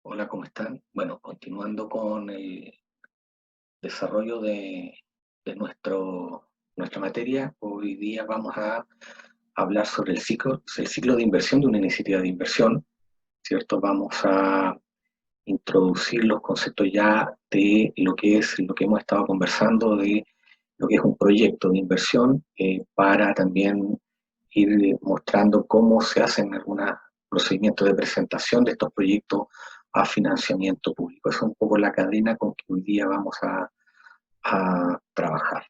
Hola, ¿cómo están? Bueno, continuando con el desarrollo de nuestra materia, hoy día vamos a hablar sobre el ciclo de inversión de una iniciativa de inversión, ¿cierto? Vamos a introducir los conceptos ya de lo que hemos estado conversando, de lo que es un proyecto de inversión, para también ir mostrando cómo se hacen algunos procedimientos de presentación de estos proyectos a financiamiento público. Esa es un poco la cadena con que hoy día vamos a trabajar.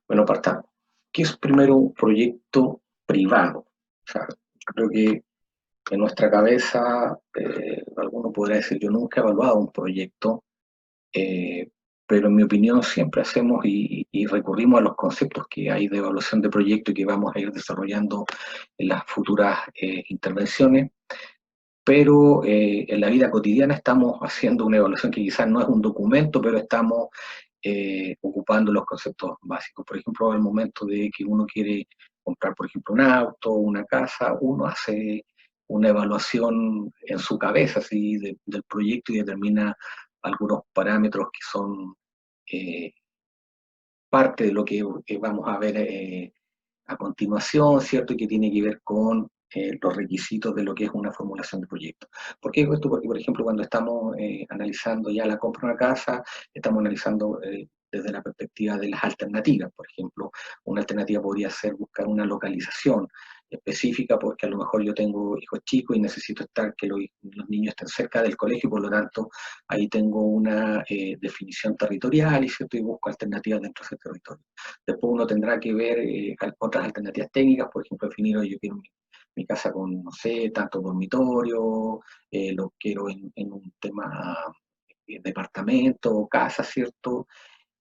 Bueno, partamos. ¿Qué es primero un proyecto privado? O sea, creo que en nuestra cabeza, alguno podrá decir, yo nunca he evaluado un proyecto, eh, pero en mi opinión siempre hacemos y recurrimos a los conceptos que hay de evaluación de proyecto y que vamos a ir desarrollando en las futuras intervenciones, pero en la vida cotidiana estamos haciendo una evaluación que quizás no es un documento, pero estamos ocupando los conceptos básicos. Por ejemplo, al momento de que uno quiere comprar, por ejemplo, un auto, una casa, uno hace una evaluación en su cabeza así, del proyecto y determina algunos parámetros que son eh, parte de lo que vamos a ver a continuación, ¿cierto? Y que tiene que ver con los requisitos de lo que es una formulación de proyecto. ¿Por qué digo esto? Porque, por ejemplo, cuando estamos analizando ya la compra de una casa, estamos analizando desde la perspectiva de las alternativas. Por ejemplo, una alternativa podría ser buscar una localización específica porque a lo mejor yo tengo hijos chicos y necesito que los niños estén cerca del colegio, por lo tanto ahí tengo una definición territorial y, ¿cierto? Y busco alternativas dentro de ese territorio. Después uno tendrá que ver otras alternativas técnicas, por ejemplo, definir, oye, yo quiero mi casa con, no sé, tanto dormitorio, lo quiero en un tema departamento, casa, ¿cierto?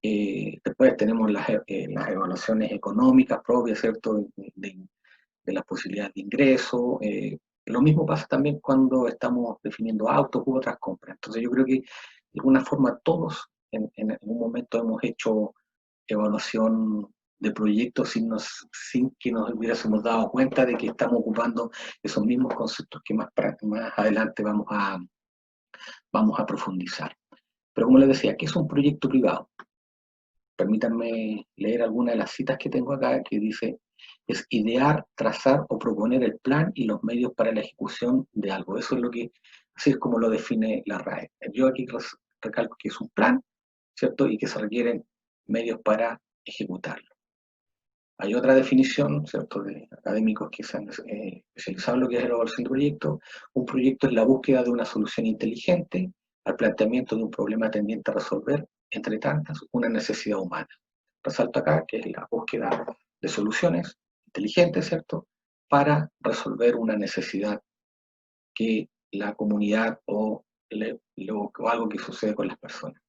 Después tenemos las evaluaciones económicas propias, ¿cierto? De las posibilidades de ingreso. Lo mismo pasa también cuando estamos definiendo autos u otras compras. Entonces yo creo que de alguna forma todos en algún momento hemos hecho evaluación de proyectos sin que nos hubiésemos dado cuenta de que estamos ocupando esos mismos conceptos que más adelante vamos a profundizar. Pero como les decía, ¿qué es un proyecto privado? Permítanme leer alguna de las citas que tengo acá que dice, es idear, trazar o proponer el plan y los medios para la ejecución de algo. Eso es así es como lo define la RAE. Yo aquí recalco que es un plan, ¿cierto? Y que se requieren medios para ejecutarlo. Hay otra definición, ¿cierto?, de académicos que se han especializado en lo que es la evaluación de proyectos. Un proyecto es la búsqueda de una solución inteligente al planteamiento de un problema tendiente a resolver, entre tantas, una necesidad humana. Resalto acá que es la búsqueda de soluciones inteligentes, ¿cierto?, para resolver una necesidad que la comunidad o algo que sucede con las personas.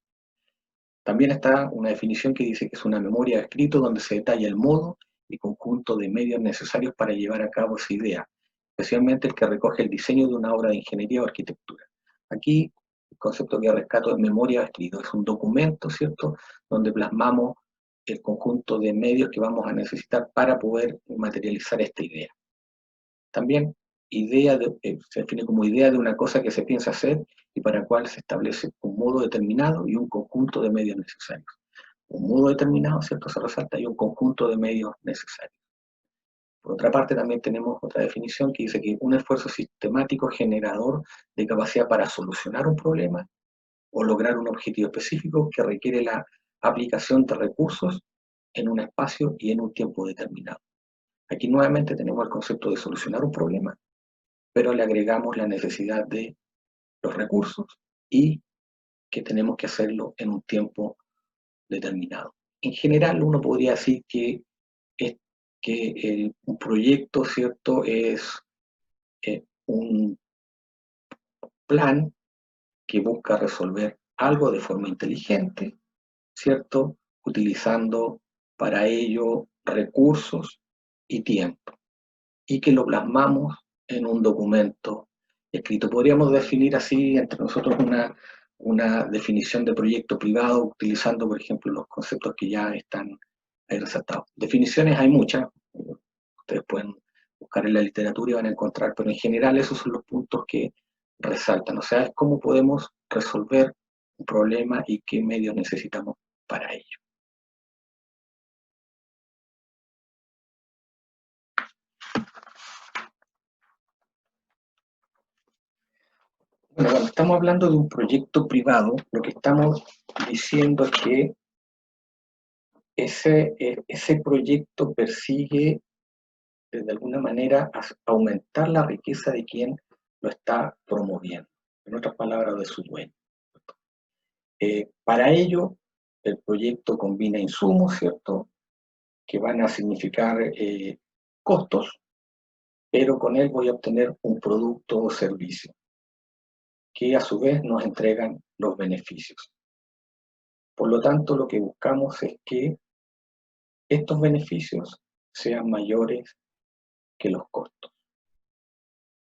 También está una definición que dice que es una memoria de escrito donde se detalla el modo y conjunto de medios necesarios para llevar a cabo esa idea, especialmente el que recoge el diseño de una obra de ingeniería o arquitectura. Aquí el concepto que rescato es memoria de escrito, es un documento, ¿cierto?, donde plasmamos el conjunto de medios que vamos a necesitar para poder materializar esta idea. También se define como idea de una cosa que se piensa hacer y para la cual se establece un modo determinado y un conjunto de medios necesarios. Un modo determinado, ¿cierto? Se resalta y un conjunto de medios necesarios. Por otra parte, también tenemos otra definición que dice que un esfuerzo sistemático generador de capacidad para solucionar un problema o lograr un objetivo específico que requiere la aplicación de recursos en un espacio y en un tiempo determinado. Aquí nuevamente tenemos el concepto de solucionar un problema, pero le agregamos la necesidad de los recursos y que tenemos que hacerlo en un tiempo determinado. En general, uno podría decir es, un proyecto, ¿cierto?, es un plan que busca resolver algo de forma inteligente, ¿cierto?, utilizando para ello recursos y tiempo, y que lo plasmamos en un documento escrito. Podríamos definir así entre nosotros una definición de proyecto privado utilizando, por ejemplo, los conceptos que ya están hay resaltado. Definiciones hay muchas, ustedes pueden buscar en la literatura y van a encontrar, pero en general esos son los puntos que resaltan, o sea, es cómo podemos resolver un problema y qué medios necesitamos para ello. Bueno, cuando estamos hablando de un proyecto privado, lo que estamos diciendo es que ese proyecto persigue de alguna manera aumentar la riqueza de quien lo está promoviendo, en otras palabras, de su dueño. Para ello, el proyecto combina insumos, ¿cierto?, que van a significar costos, pero con él voy a obtener un producto o servicio, que a su vez nos entregan los beneficios. Por lo tanto, lo que buscamos es que estos beneficios sean mayores que los costos.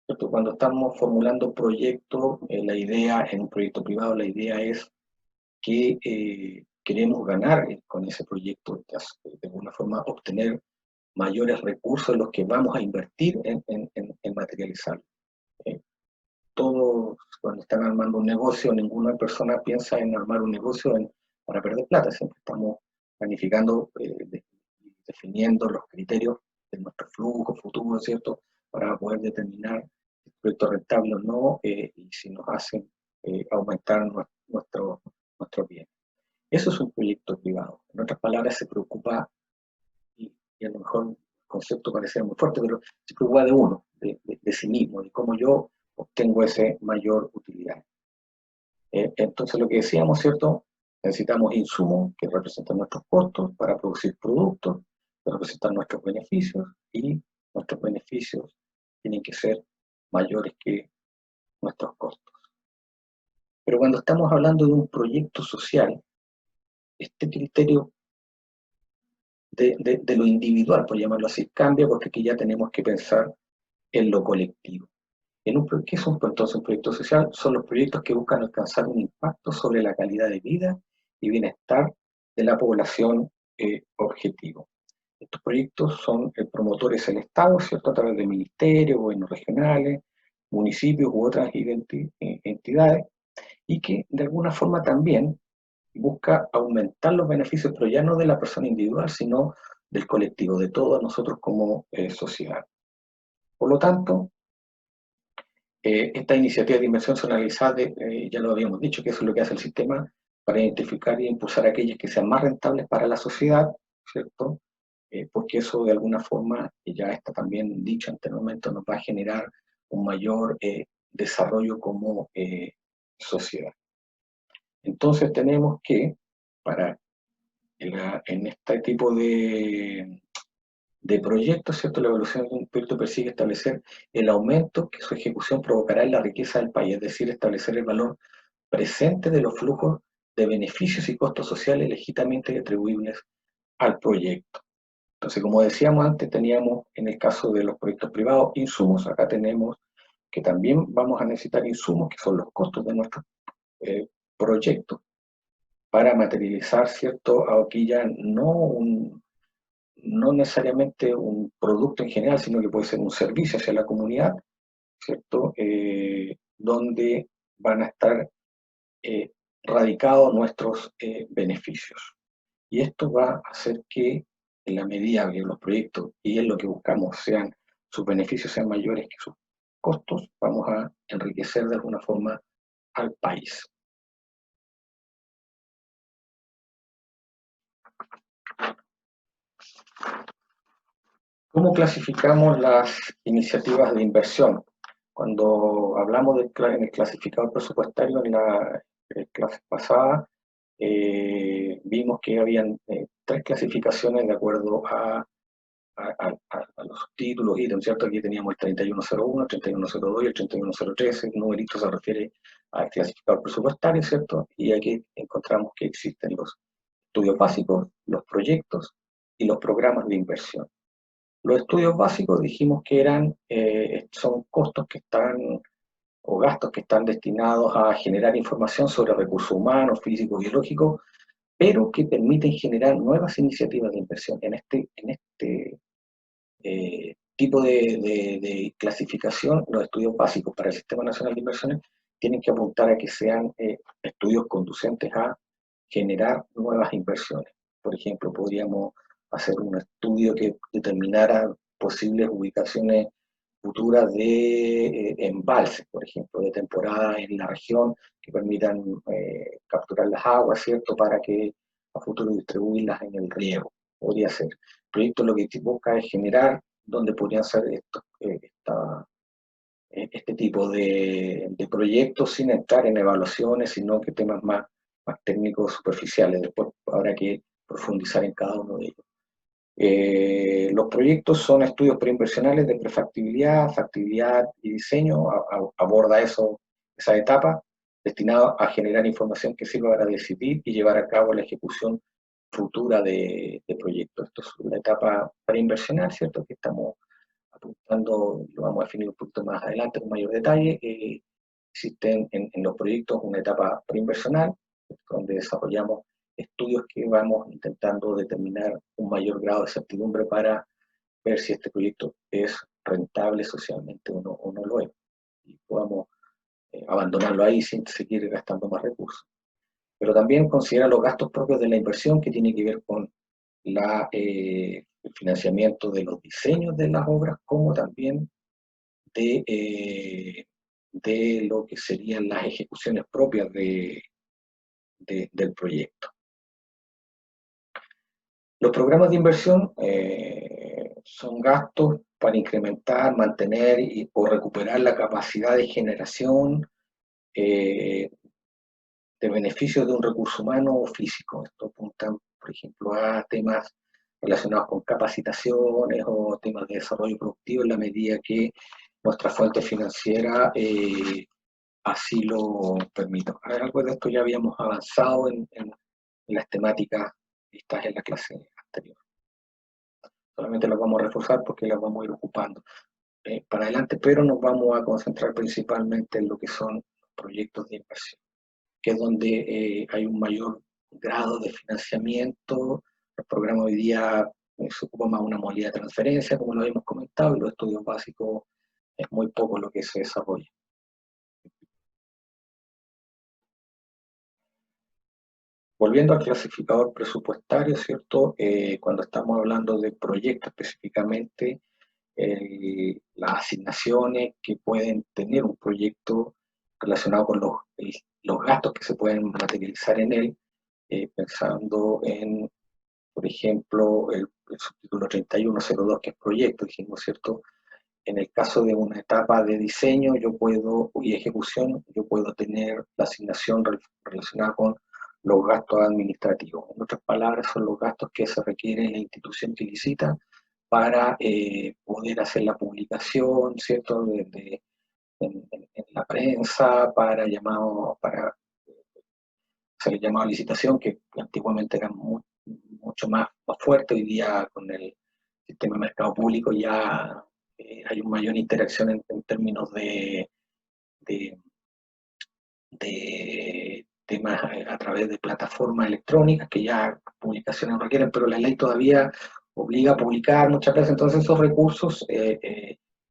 ¿Cierto? Cuando estamos formulando proyectos, la idea en un proyecto privado, la idea es que queremos ganar con ese proyecto, de alguna forma obtener mayores recursos en los que vamos a invertir en materializar. Todos cuando están armando un negocio, ninguna persona piensa en armar un negocio para perder plata, siempre estamos planificando, definiendo los criterios de nuestro flujo futuro, ¿cierto?, para poder determinar si el proyecto es rentable o no, y si nos hacen aumentar nuestro bien. Eso es un proyecto privado. En otras palabras, se preocupa, y a lo mejor el concepto parecía muy fuerte, pero se preocupa de uno, de sí mismo, de cómo yo obtengo esa mayor utilidad. Entonces, lo que decíamos, ¿cierto? Necesitamos insumos que representan nuestros costos para producir productos, que representan nuestros beneficios, y nuestros beneficios tienen que ser mayores que nuestros costos. Pero cuando estamos hablando de un proyecto social, este criterio de lo individual, por llamarlo así, cambia, porque aquí ya tenemos que pensar en lo colectivo. ¿Qué es entonces un proyecto social? Son los proyectos que buscan alcanzar un impacto sobre la calidad de vida y bienestar de la población objetivo. Estos proyectos son promotores el Estado, ¿cierto?, a través de ministerios, gobiernos regionales, municipios u otras entidades, y que de alguna forma también busca aumentar los beneficios, pero ya no de la persona individual, sino del colectivo, de todos nosotros como sociedad. Por lo tanto, estas iniciativas de inversión son analizadas, ya lo habíamos dicho, que eso es lo que hace el sistema para identificar y impulsar aquellas que sean más rentables para la sociedad, ¿cierto? Porque eso de alguna forma, ya está también dicho anteriormente, nos va a generar un mayor desarrollo como sociedad. Entonces tenemos que, en este tipo de proyectos, ¿cierto?, la evaluación de un proyecto persigue establecer el aumento que su ejecución provocará en la riqueza del país, es decir, establecer el valor presente de los flujos de beneficios y costos sociales legítimamente atribuibles al proyecto. Entonces, como decíamos antes, teníamos en el caso de los proyectos privados insumos, acá tenemos que también vamos a necesitar insumos, que son los costos de nuestros proyectos, para materializar, ¿cierto?, aquí ya no necesariamente un producto en general, sino que puede ser un servicio hacia la comunidad, ¿cierto?, donde van a estar radicados nuestros beneficios. Y esto va a hacer que, en la medida que los proyectos, y es lo que buscamos, sus beneficios sean mayores que sus costos, vamos a enriquecer de alguna forma al país. ¿Cómo clasificamos las iniciativas de inversión? Cuando hablamos en el clasificador presupuestario en la clase pasada, vimos que habían tres clasificaciones de acuerdo a los títulos, ítems, ¿cierto? Aquí teníamos el 3101, el 3102 y el 3103, el numerito se refiere al clasificador presupuestario, ¿cierto? Y aquí encontramos que existen los estudios básicos, los proyectos y los programas de inversión. Los estudios básicos dijimos que son costos que están, o gastos que están destinados a generar información sobre recursos humanos, físicos, biológicos, pero que permiten generar nuevas iniciativas de inversión. En este tipo de clasificación, los estudios básicos para el Sistema Nacional de Inversiones tienen que apuntar a que sean estudios conducentes a generar nuevas inversiones. Por ejemplo, podríamos hacer un estudio que determinara posibles ubicaciones futuras de embalses, por ejemplo, de temporada en la región que permitan capturar las aguas, ¿cierto?, para que a futuro distribuirlas en el riego. Podría ser. El proyecto lo que busca es generar donde podrían ser este tipo de proyectos sin entrar en evaluaciones, sino que temas más técnicos superficiales. Después habrá que profundizar en cada uno de ellos. Los proyectos son estudios preinversionales de prefactibilidad, factibilidad y diseño, aborda esa etapa, destinado a generar información que sirva para decidir y llevar a cabo la ejecución futura de proyectos. Esto es una etapa preinversional, ¿cierto?, que estamos apuntando, lo vamos a definir un poquito más adelante con mayor detalle. Existe en los proyectos una etapa preinversional, donde desarrollamos estudios que vamos intentando determinar un mayor grado de certidumbre para ver si este proyecto es rentable socialmente o no lo es, y podamos abandonarlo ahí sin seguir gastando más recursos. Pero también considera los gastos propios de la inversión, que tiene que ver con el financiamiento de los diseños de las obras, como también de lo que serían las ejecuciones propias del proyecto. Los programas de inversión son gastos para incrementar, mantener o recuperar la capacidad de generación de beneficios de un recurso humano o físico. Esto apuntan, por ejemplo, a temas relacionados con capacitaciones o temas de desarrollo productivo en la medida que nuestra fuente financiera así lo permite. Algo de esto ya habíamos avanzado en las temáticas vistas en la clase anterior. Solamente las vamos a reforzar porque las vamos a ir ocupando para adelante, pero nos vamos a concentrar principalmente en lo que son proyectos de inversión, que es donde hay un mayor grado de financiamiento. El programa hoy día se ocupa más una modalidad de transferencia, como lo habíamos comentado, y los estudios básicos es muy poco lo que se desarrolla. Volviendo al clasificador presupuestario, ¿cierto? Cuando estamos hablando de proyectos específicamente, las asignaciones que pueden tener un proyecto relacionado con los gastos que se pueden materializar en él, pensando en, por ejemplo, el subtítulo 3102, que es proyecto, dijimos, ¿cierto? En el caso de una etapa de diseño y ejecución, yo puedo tener la asignación relacionada con los gastos administrativos. En otras palabras, son los gastos que se requiere la institución que licita para poder hacer la publicación, ¿cierto?, en la prensa, para hacer el llamado a licitación, que antiguamente era mucho más fuerte. Hoy día con el sistema de mercado público ya hay una mayor interacción en términos de, de temas a través de plataformas electrónicas que ya publicaciones no requieren, pero la ley todavía obliga a publicar muchas veces, entonces esos recursos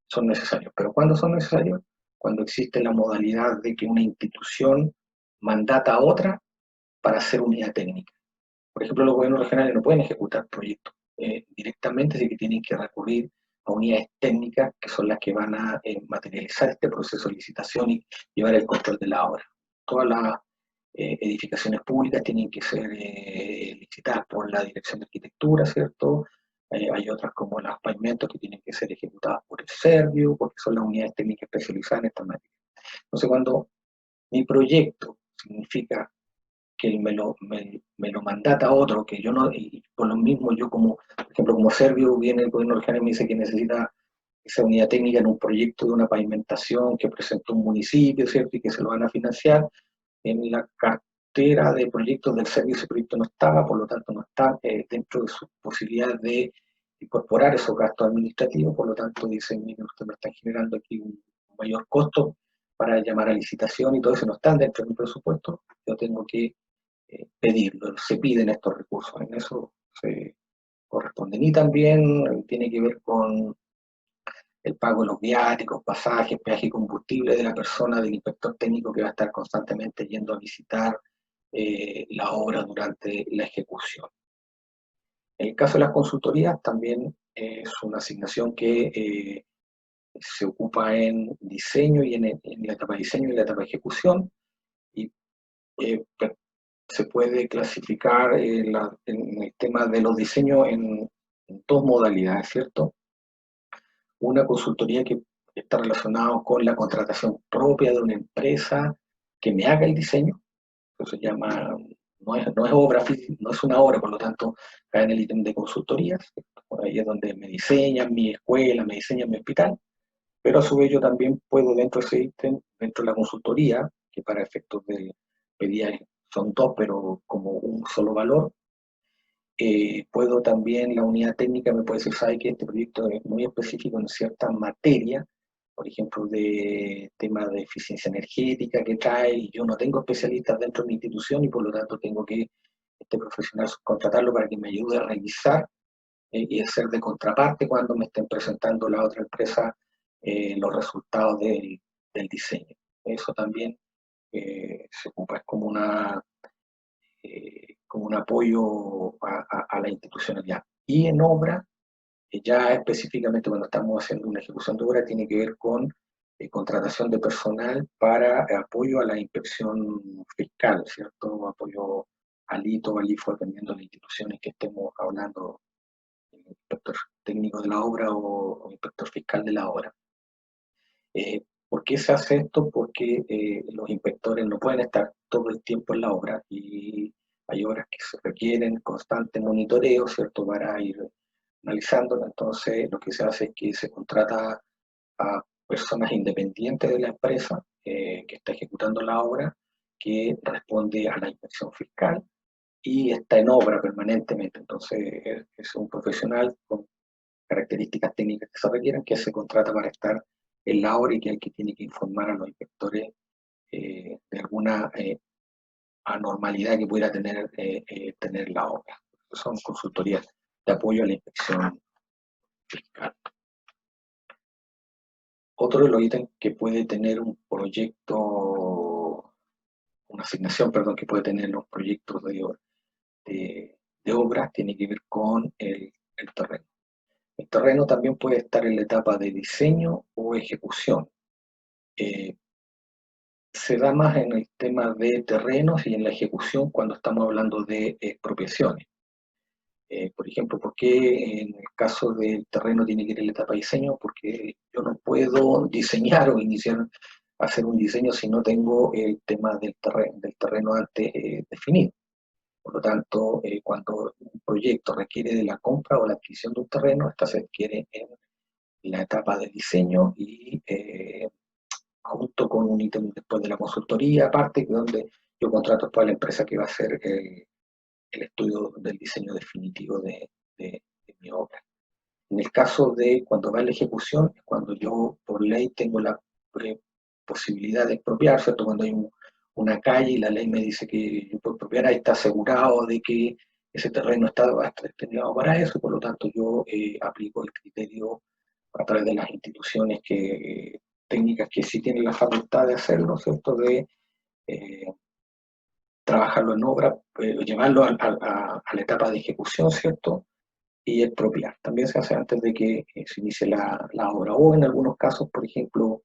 son necesarios. ¿Pero cuándo son necesarios? Cuando existe la modalidad de que una institución mandata a otra para hacer unidad técnica. Por ejemplo, los gobiernos regionales no pueden ejecutar proyectos directamente, así que tienen que recurrir a unidades técnicas que son las que van a materializar este proceso de licitación y llevar el control de la obra. Todas las edificaciones públicas tienen que ser licitadas por la Dirección de Arquitectura, ¿cierto? Hay otras como los pavimentos que tienen que ser ejecutadas por el Servio, porque son las unidades técnicas especializadas en esta materia. Entonces, cuando mi proyecto significa que me lo mandata a otro, que yo no, y por lo mismo yo como, por ejemplo, como Servio, viene el gobierno regional y me dice que necesita esa unidad técnica en un proyecto de una pavimentación que presentó un municipio, ¿cierto?, y que se lo van a financiar. En la cartera de proyectos del Servio ese proyecto no estaba, por lo tanto no está dentro de sus posibilidades de incorporar esos gastos administrativos, por lo tanto dicen, miren, usted me está generando aquí un mayor costo para llamar a licitación y todo eso no está dentro de mi presupuesto, yo tengo que pedirlo, se piden estos recursos, en eso se corresponden. Y también tiene que ver con el pago de los viáticos, pasajes, peaje y combustible de la persona, del inspector técnico que va a estar constantemente yendo a visitar la obra durante la ejecución. En el caso de las consultorías también es una asignación que se ocupa en diseño y en la etapa de diseño y la etapa de ejecución, y eh, se puede clasificar en el tema de los diseños en dos modalidades, ¿cierto? Una consultoría que está relacionada con la contratación propia de una empresa que me haga el diseño, eso se llama, no es obra física, no es una obra, por lo tanto, cae en el ítem de consultorías, por ahí es donde me diseñan mi escuela, me diseñan mi hospital, pero a su vez yo también puedo dentro de ese ítem, dentro de la consultoría, que para efectos del PDI son dos, pero como un solo valor, puedo también, la unidad técnica me puede decir, sabe que este proyecto es muy específico en cierta materia, por ejemplo, de temas de eficiencia energética que trae, y yo no tengo especialistas dentro de mi institución y por lo tanto tengo que este profesional subcontratarlo para que me ayude a revisar y hacer de contraparte cuando me estén presentando la otra empresa los resultados del diseño. Eso también se ocupa, es como un apoyo a la institucionalidad. Y en obra, ya específicamente cuando estamos haciendo una ejecución de obra, tiene que ver con contratación de personal para apoyo a la inspección fiscal, ¿cierto? Apoyo al ITO, al IFO, dependiendo de las instituciones que estemos hablando, el inspector técnico de la obra o inspector fiscal de la obra. ¿Por qué se hace esto? Porque los inspectores no pueden estar todo el tiempo en la obra y hay obras que se requieren constante monitoreo, ¿cierto? Para ir analizando. Entonces, lo que se hace es que se contrata a personas independientes de la empresa que está ejecutando la obra, que responde a la inspección fiscal y está en obra permanentemente. Entonces, es un profesional con características técnicas que se requieren, que se contrata para estar en la obra y que es el que tiene que informar a los inspectores de alguna anormalidad que pudiera tener la obra. Son consultorías de apoyo a la inspección fiscal. Otro de los ítems que puede tener un proyecto, una asignación, perdón, que puede tener los proyectos de obras tiene que ver con el terreno. El terreno también puede estar en la etapa de diseño o ejecución. Eh, Se da más en el tema de terrenos y en la ejecución cuando estamos hablando de expropiaciones. Por ejemplo, ¿por qué en el caso del terreno tiene que ir en la etapa de diseño? Porque yo no puedo diseñar o iniciar a hacer un diseño si no tengo el tema del terreno antes definido. Por lo tanto, cuando un proyecto requiere de la compra o la adquisición de un terreno, esta se adquiere en la etapa de diseño y junto con un ítem después de la consultoría, aparte, donde yo contrato después a la empresa que va a hacer el estudio del diseño definitivo de mi obra. En el caso de cuando va a la ejecución, es cuando yo por ley tengo la posibilidad de expropiar, ¿cierto? Cuando hay una calle y la ley me dice que yo puedo expropiar, ahí está asegurado de que ese terreno está destinado para eso, por lo tanto yo aplico el criterio a través de las instituciones técnicas que sí tienen la facultad de hacerlo, ¿cierto? De eh, trabajarlo en obra, llevarlo a la etapa de ejecución, ¿cierto? Y expropiar. También se hace antes de que se inicie la obra. O en algunos casos, por ejemplo,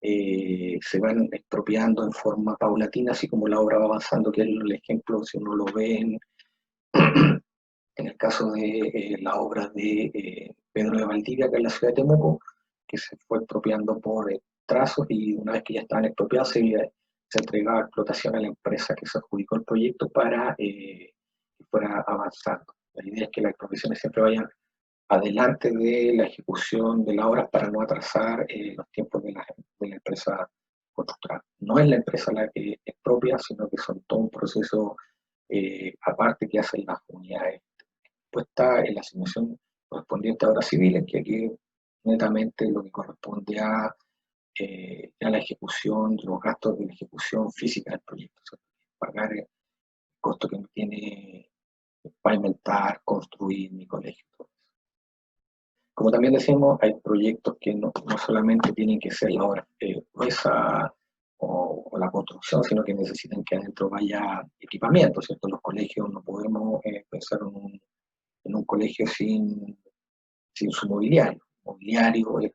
se van expropiando en forma paulatina, así como la obra va avanzando, que es el ejemplo, si uno lo ve en el caso de la obra de Pedro de Valdivia, que es la ciudad de Temuco, que se fue expropiando por trazos y una vez que ya estaban expropiados se entregaba explotación a la empresa que se adjudicó el proyecto para que fuera avanzando. La idea es que las expropiaciones siempre vayan adelante de la ejecución de la obra para no atrasar los tiempos de la empresa constructora. No es la empresa la que expropia, sino que son todo un proceso aparte que hacen las unidades. Pues está en la asignación correspondiente a obras civiles, que aquí netamente lo que corresponde a la ejecución, los gastos de la ejecución física del proyecto, o sea, pagar costo que tiene pavimentar, construir mi colegio. Como también decimos, hay proyectos que no solamente tienen que ser la obra gruesa o la construcción, sino que necesitan que adentro vaya equipamiento, ¿cierto? Los colegios no podemos pensar en un colegio sin su mobiliario. El mobiliario es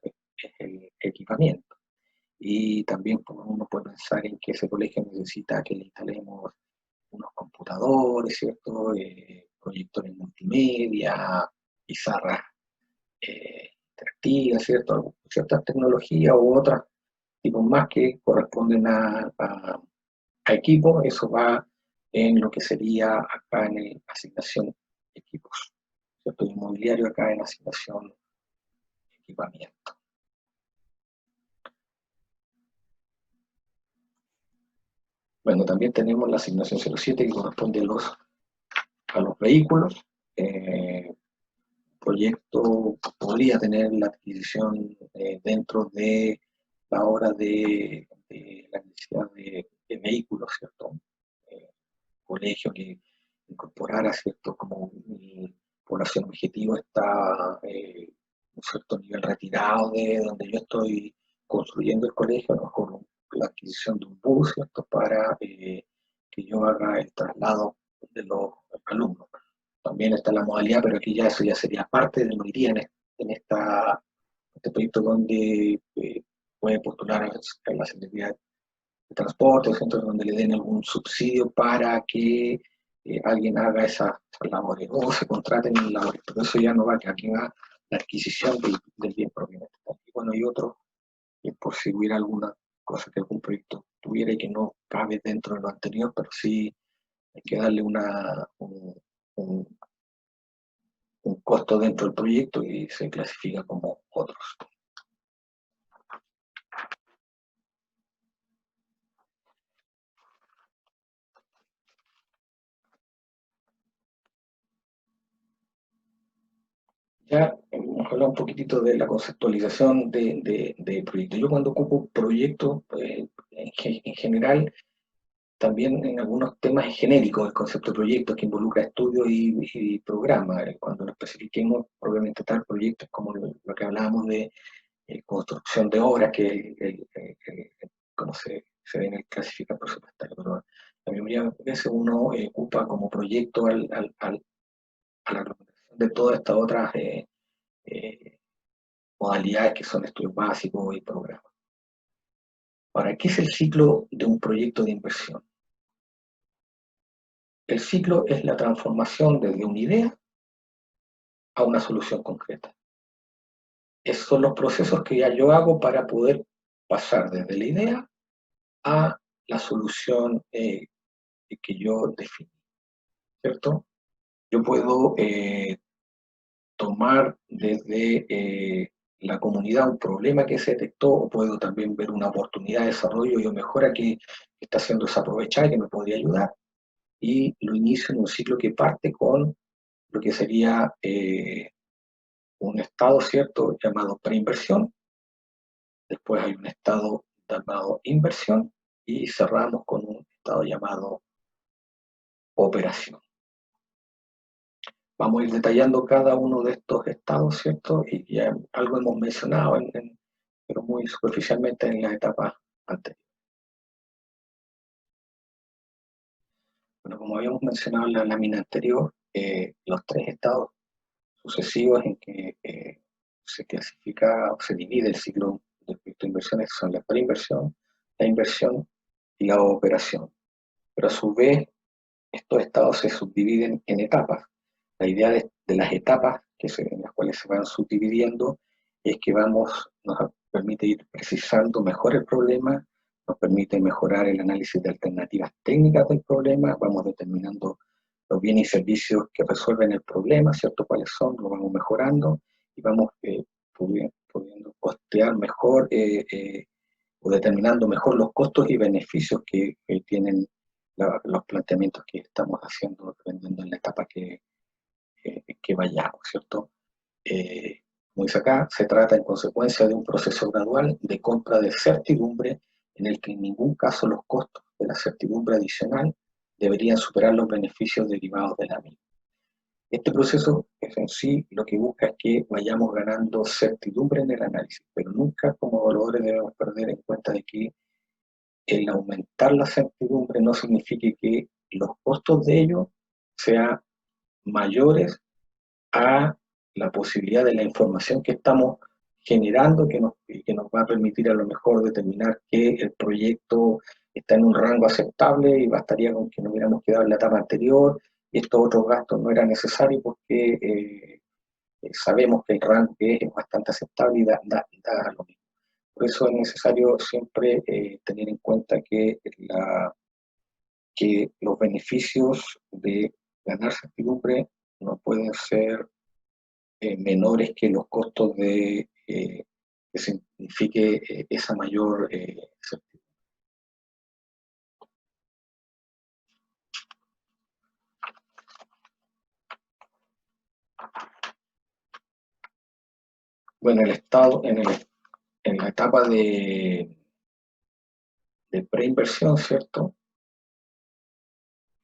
el equipamiento. Y también uno puede pensar en que ese colegio necesita que le instalemos unos computadores, ¿cierto? Proyectores multimedia, pizarras interactivas, ¿cierto? Ciertas tecnologías u otras tipos más que corresponden a equipos. Eso va en lo que sería acá en asignación de equipos, ¿cierto? Inmobiliario acá en asignación de equipamiento. Bueno, también tenemos la asignación 07 que corresponde a los vehículos. Proyecto podría tener la adquisición dentro de la hora de la necesidad de vehículos, ¿cierto? Colegio que incorporara, ¿cierto? Como mi población objetivo está un cierto nivel retirado de donde yo estoy construyendo el colegio, ¿no? Con la adquisición de un bus, ¿cierto? Para que yo haga el traslado de los alumnos. También está la modalidad, pero aquí ya eso ya sería parte de, no iría en este proyecto donde puede postular a la Secretaría de Transporte, o centros donde le den algún subsidio para que alguien haga esas labores, o se contraten en labores, pero eso ya no va, que aquí va la adquisición del bien propiamente. Y bueno, y otro, por si hubiera alguna cosa que algún proyecto tuviera y que no cabe dentro de lo anterior, pero sí hay que darle un un costo dentro del proyecto y se clasifica como otros. Ya hemos hablado un poquitito de la conceptualización de proyectos. Yo cuando ocupo proyectos, en general, también en algunos temas genéricos, el concepto de proyecto que involucra estudio y programa. Cuando lo especifiquemos, probablemente tal proyecto es como lo que hablábamos de construcción de obras, que como se ve en el clasificador presupuestario. Pero la mayoría de veces uno ocupa como proyecto a la representación de todas estas otras eh, modalidades que son estudios básicos y programas. Ahora, ¿qué es el ciclo de un proyecto de inversión? El ciclo es la transformación desde una idea a una solución concreta. Esos son los procesos que ya yo hago para poder pasar desde la idea a la solución que yo definí, ¿cierto? Yo puedo tomar desde la comunidad un problema que se detectó, o puedo también ver una oportunidad de desarrollo y o mejora que está siendo desaprovechada y que me podría ayudar, y lo inicio en un ciclo que parte con lo que sería un estado, ¿cierto?, llamado preinversión. Después hay un estado llamado inversión y cerramos con un estado llamado operación. Vamos a ir detallando cada uno de estos estados, ¿cierto? Y ya algo hemos mencionado, pero muy superficialmente en las etapas anteriores. Bueno, como habíamos mencionado en la lámina anterior, los tres estados sucesivos en que se clasifica o se divide el ciclo de inversiones son la preinversión, la inversión y la operación. Pero a su vez, estos estados se subdividen en etapas. La idea de las etapas en las cuales se van subdividiendo es que nos permite ir precisando mejor el problema, nos permite mejorar el análisis de alternativas técnicas del problema, vamos determinando los bienes y servicios que resuelven el problema, ¿cierto? ¿Cuáles son? Lo vamos mejorando y vamos pudiendo costear mejor o determinando mejor los costos y beneficios que tienen los planteamientos que estamos haciendo dependiendo de la etapa que vayamos, ¿cierto? Como dice acá, se trata en consecuencia de un proceso gradual de compra de certidumbre en el que en ningún caso los costos de la certidumbre adicional deberían superar los beneficios derivados de la misma. Este proceso en sí lo que busca es que vayamos ganando certidumbre en el análisis, pero nunca como evaluadores debemos perder en cuenta de que el aumentar la certidumbre no signifique que los costos de ello sean mayores a la posibilidad de la información que estamos generando, que nos va a permitir a lo mejor determinar que el proyecto está en un rango aceptable y bastaría con que nos hubiéramos quedado en la etapa anterior y estos otros gastos no eran necesarios porque sabemos que el rango que es bastante aceptable y da lo mismo. Por eso es necesario siempre tener en cuenta que los beneficios de ganar certidumbre no pueden ser menores que los costos de que signifique esa mayor certidumbre. Bueno, en la etapa de preinversión, ¿cierto?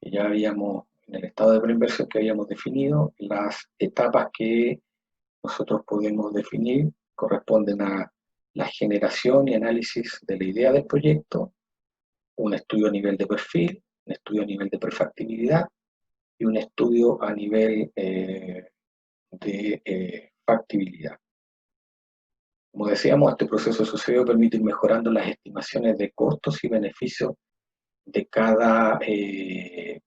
Que ya habíamos, en el estado de preinversión que habíamos definido, las etapas que nosotros podemos definir corresponden a la generación y análisis de la idea del proyecto, un estudio a nivel de perfil, un estudio a nivel de prefactibilidad y un estudio a nivel de factibilidad. Como decíamos, este proceso sucedido permite ir mejorando las estimaciones de costos y beneficios de cada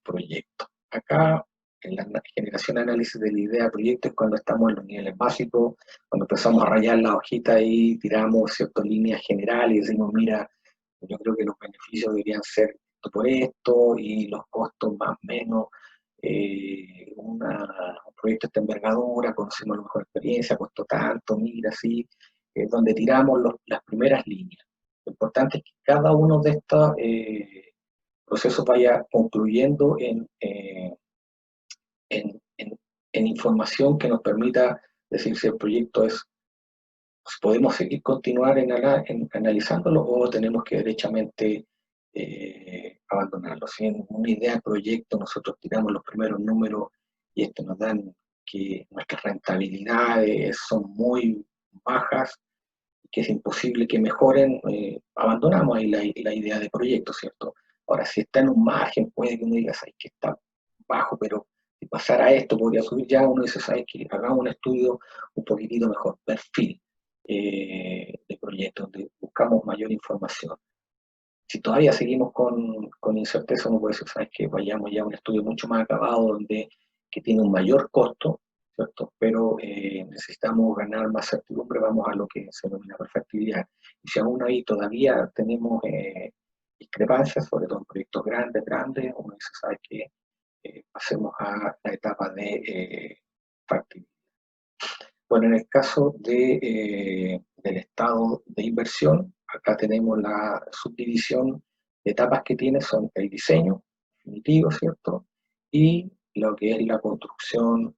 proyecto. Acá, en la generación y análisis de la idea de proyecto es cuando estamos en los niveles básicos, cuando empezamos a rayar la hojita y tiramos ciertas líneas generales y decimos, mira, yo creo que los beneficios deberían ser esto por esto y los costos más o menos. Un proyecto de esta envergadura, conocemos la mejor experiencia, costó tanto, mira, así, donde tiramos las primeras líneas. Lo importante es que cada uno de estos procesos vaya concluyendo en información que nos permita decir si el proyecto es, si podemos seguir continuar en analizándolo o tenemos que derechamente abandonarlo. Si en una idea de proyecto nosotros tiramos los primeros números y estos nos dan que nuestras rentabilidades son muy bajas, que es imposible que mejoren, abandonamos ahí la idea de proyecto, ¿cierto? Ahora, si está en un margen, puede que uno diga, ¿sabes que está bajo, pero si pasara esto podría subir? Ya uno dice, ¿sabes que hagamos un estudio un poquitito mejor, perfil de proyecto, donde buscamos mayor información? Si todavía seguimos con incerteza, uno puede decir, ¿sabes qué? Vayamos ya a un estudio mucho más acabado, que tiene un mayor costo, ¿cierto? Pero necesitamos ganar más certidumbre, vamos a lo que se denomina perfectibilidad. Y si aún ahí todavía tenemos discrepancias, sobre todo en proyectos grandes, uno dice, ¿sabes qué? Pasemos a la etapa de factibilidad. Bueno, en el caso del estado de inversión, acá tenemos la subdivisión de etapas que tiene, son el diseño definitivo, ¿cierto? Y lo que es la construcción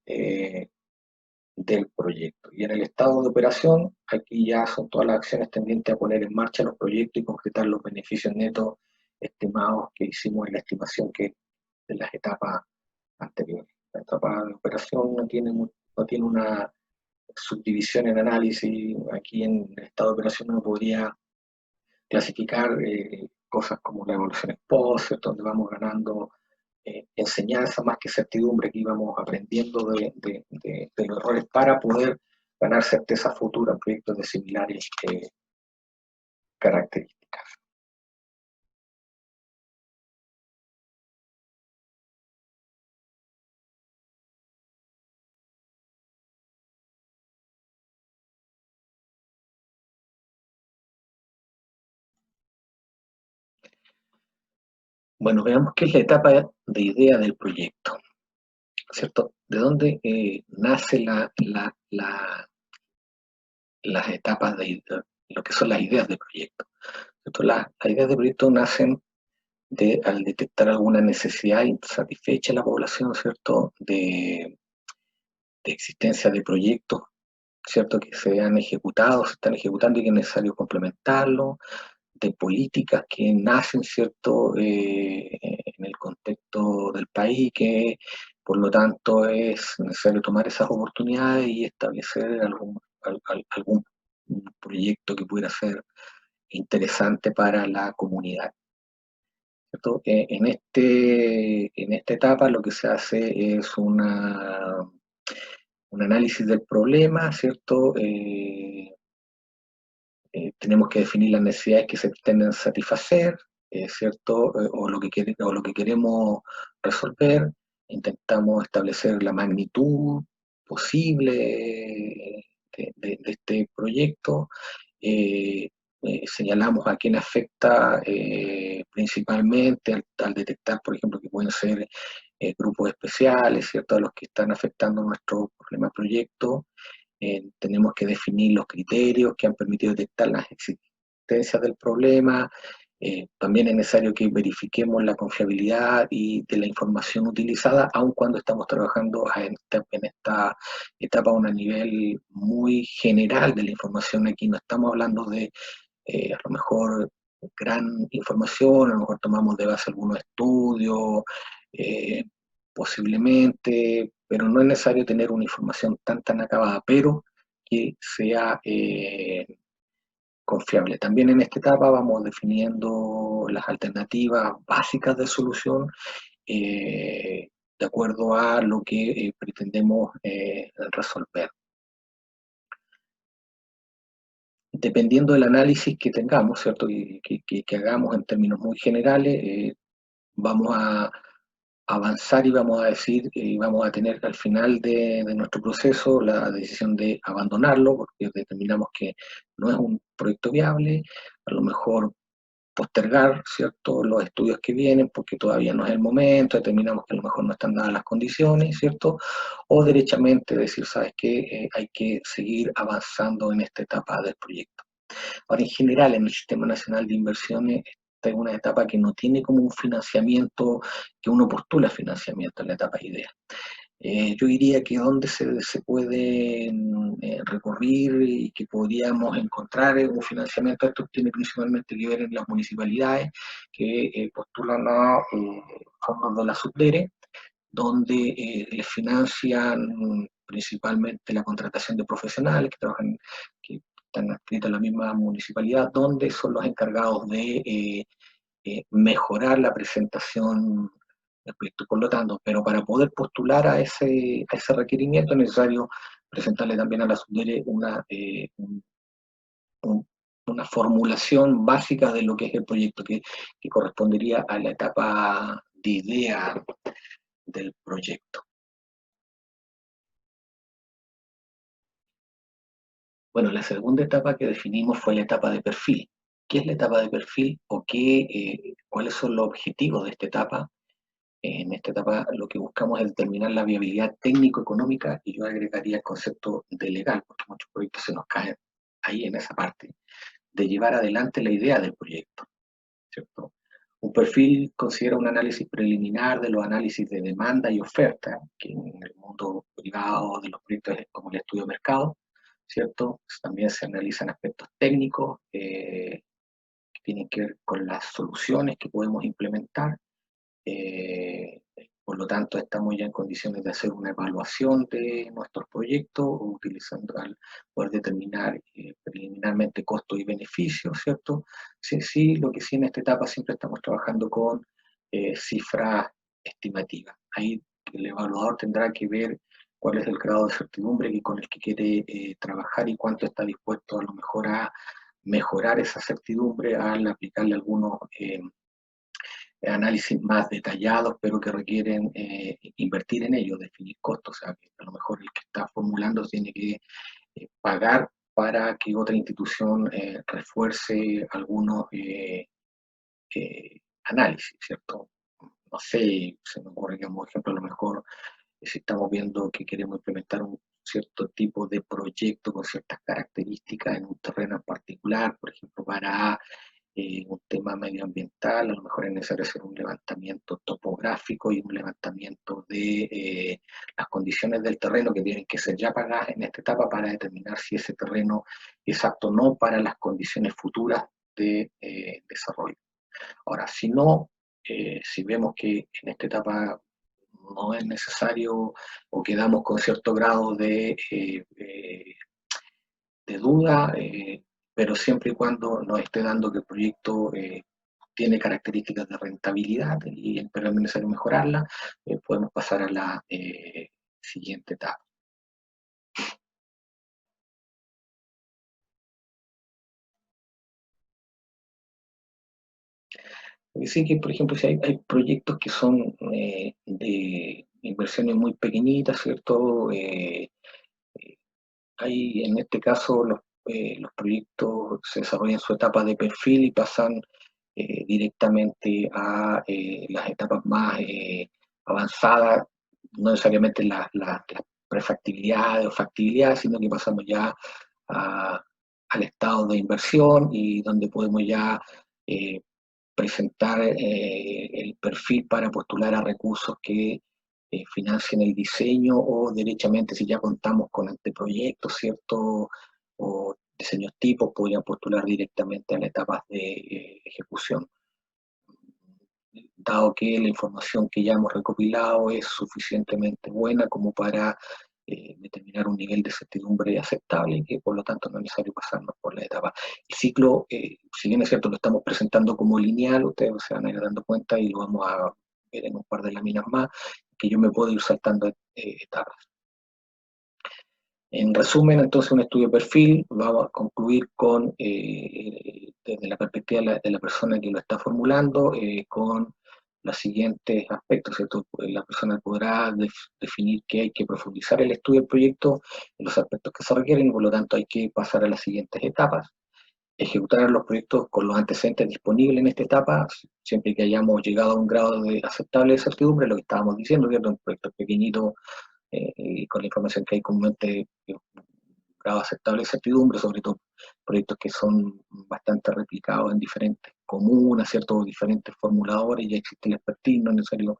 del proyecto. Y en el estado de operación, aquí ya son todas las acciones tendientes a poner en marcha los proyectos y concretar los beneficios netos estimados que hicimos en la estimación que de las etapas anteriores. La etapa de operación no tiene una subdivisión en análisis. Aquí en el estado de operación uno podría clasificar cosas como la evolución ex post, donde vamos ganando enseñanza más que certidumbre, que íbamos aprendiendo de los errores para poder ganar certeza futura en proyectos de similares características. Bueno, veamos qué es la etapa de idea del proyecto, ¿cierto? ¿De dónde nace las etapas de lo que son las ideas de proyecto? ¿Cierto? Las ideas de proyecto nacen al detectar alguna necesidad insatisfecha en la población, ¿cierto? De existencia de proyectos, ¿cierto? Que se han ejecutado, se están ejecutando y que es necesario complementarlo, de políticas que nacen, ¿cierto? En el contexto crecimiento del país, que por lo tanto es necesario tomar esas oportunidades y establecer algún proyecto que pudiera ser interesante para la comunidad, ¿cierto? En esta etapa lo que se hace es un análisis del problema, ¿cierto? Tenemos que definir las necesidades que se pretenden satisfacer, ¿cierto? O lo que queremos resolver. Intentamos establecer la magnitud posible de este proyecto. Eh, Señalamos a quién afecta principalmente al detectar, por ejemplo, que pueden ser grupos especiales, ¿cierto? A los que están afectando nuestro problema proyecto. Tenemos que definir los criterios que han permitido detectar las existencias del problema. También es necesario que verifiquemos la confiabilidad de la información utilizada, aun cuando estamos trabajando en esta etapa a un nivel muy general de la información. Aquí no estamos hablando de a lo mejor gran información, a lo mejor tomamos de base algunos estudios, eh, posiblemente, pero no es necesario tener una información tan acabada, pero que sea confiable. También en esta etapa vamos definiendo las alternativas básicas de solución de acuerdo a lo que pretendemos resolver. Dependiendo del análisis que tengamos, ¿cierto? Que hagamos en términos muy generales, vamos a avanzar y vamos a decir, vamos a tener al final de nuestro proceso la decisión de abandonarlo, porque determinamos que no es un proyecto viable, a lo mejor postergar, ¿cierto?, los estudios que vienen porque todavía no es el momento, determinamos que a lo mejor no están dadas las condiciones, ¿cierto? O derechamente decir, ¿sabes qué? Hay que seguir avanzando en esta etapa del proyecto. Ahora, en general, en el Sistema Nacional de Inversiones, esta es una etapa que no tiene como un financiamiento, que uno postula financiamiento en la etapa de idea. Yo diría que donde se puede recurrir y que podríamos encontrar un financiamiento, esto tiene principalmente que ver en las municipalidades que postulan a fondos de la SUDERE, donde les financian principalmente la contratación de profesionales que están adscritos a la misma municipalidad, donde son los encargados de mejorar la presentación del proyecto. Por lo tanto, pero para poder postular a ese requerimiento es necesario presentarle también a la SUDERE una formulación básica de lo que es el proyecto, que correspondería a la etapa de idea del proyecto. Bueno, la segunda etapa que definimos fue la etapa de perfil. ¿Qué es la etapa de perfil o cuáles son los objetivos de esta etapa? En esta etapa lo que buscamos es determinar la viabilidad técnico-económica y yo agregaría el concepto de legal, porque muchos proyectos se nos caen ahí en esa parte, de llevar adelante la idea del proyecto, ¿cierto? Un perfil considera un análisis preliminar de los análisis de demanda y oferta, que en el mundo privado de los proyectos es como el estudio de mercado, ¿cierto? También se analizan aspectos técnicos que tienen que ver con las soluciones que podemos implementar. Eh, por lo tanto, estamos ya en condiciones de hacer una evaluación de nuestros proyectos, utilizando al poder determinar preliminarmente costos y beneficios, ¿cierto? Sí, sí, lo que sí en esta etapa siempre estamos trabajando con cifras estimativas. Ahí el evaluador tendrá que ver cuál es el grado de certidumbre con el que quiere trabajar y cuánto está dispuesto a lo mejor a mejorar esa certidumbre al aplicarle algunos análisis más detallados, pero que requieren invertir en ello, definir costos. O sea, que a lo mejor el que está formulando tiene que pagar para que otra institución refuerce algunos análisis, ¿cierto? No sé, se me ocurre que como ejemplo a lo mejor si estamos viendo que queremos implementar un cierto tipo de proyecto con ciertas características en un terreno en particular, por ejemplo, para un tema medioambiental, a lo mejor es necesario hacer un levantamiento topográfico y un levantamiento de las condiciones del terreno que tienen que ser ya pagadas en esta etapa para determinar si ese terreno es apto o no para las condiciones futuras de desarrollo. Ahora, si no Si vemos que en esta etapa no es necesario o quedamos con cierto grado de duda, pero siempre y cuando nos esté dando que el proyecto tiene características de rentabilidad y pero es necesario mejorarla, podemos pasar a la siguiente etapa. Sí que, por ejemplo, si hay proyectos que son de inversiones muy pequeñitas, ¿cierto? Hay, en este caso, los proyectos se desarrollan su etapa de perfil y pasan directamente a las etapas más avanzadas, no necesariamente las prefactibilidades o factibilidades, sino que pasamos ya a- al estado de inversión y donde podemos ya eh, presentar el perfil para postular a recursos que financien el diseño o derechamente si ya contamos con anteproyectos, ¿cierto? O diseños tipos, podrían postular directamente a las etapas de ejecución. Dado que la información que ya hemos recopilado es suficientemente buena como para determinar un nivel de certidumbre aceptable y que por lo tanto no es necesario pasarnos por la etapa. El ciclo, si bien es cierto, lo estamos presentando como lineal, ustedes se van a ir dando cuenta y lo vamos a ver en un par de láminas más, que yo me puedo ir saltando etapas. En resumen, entonces, un estudio de perfil va a concluir con, desde la perspectiva de la persona que lo está formulando, con los siguientes aspectos, ¿cierto? La persona podrá definir que hay que profundizar el estudio del proyecto en los aspectos que se requieren y por lo tanto hay que pasar a las siguientes etapas. Ejecutar los proyectos con los antecedentes disponibles en esta etapa, siempre que hayamos llegado a un grado de aceptable de certidumbre, lo que estábamos diciendo, ¿cierto? Un proyecto pequeñito y con la información que hay comúnmente, un grado aceptable de certidumbre, sobre todo proyectos que son bastante replicados en diferentes comunas, ¿cierto? Diferentes formuladores, ya existe el expertise, no es necesario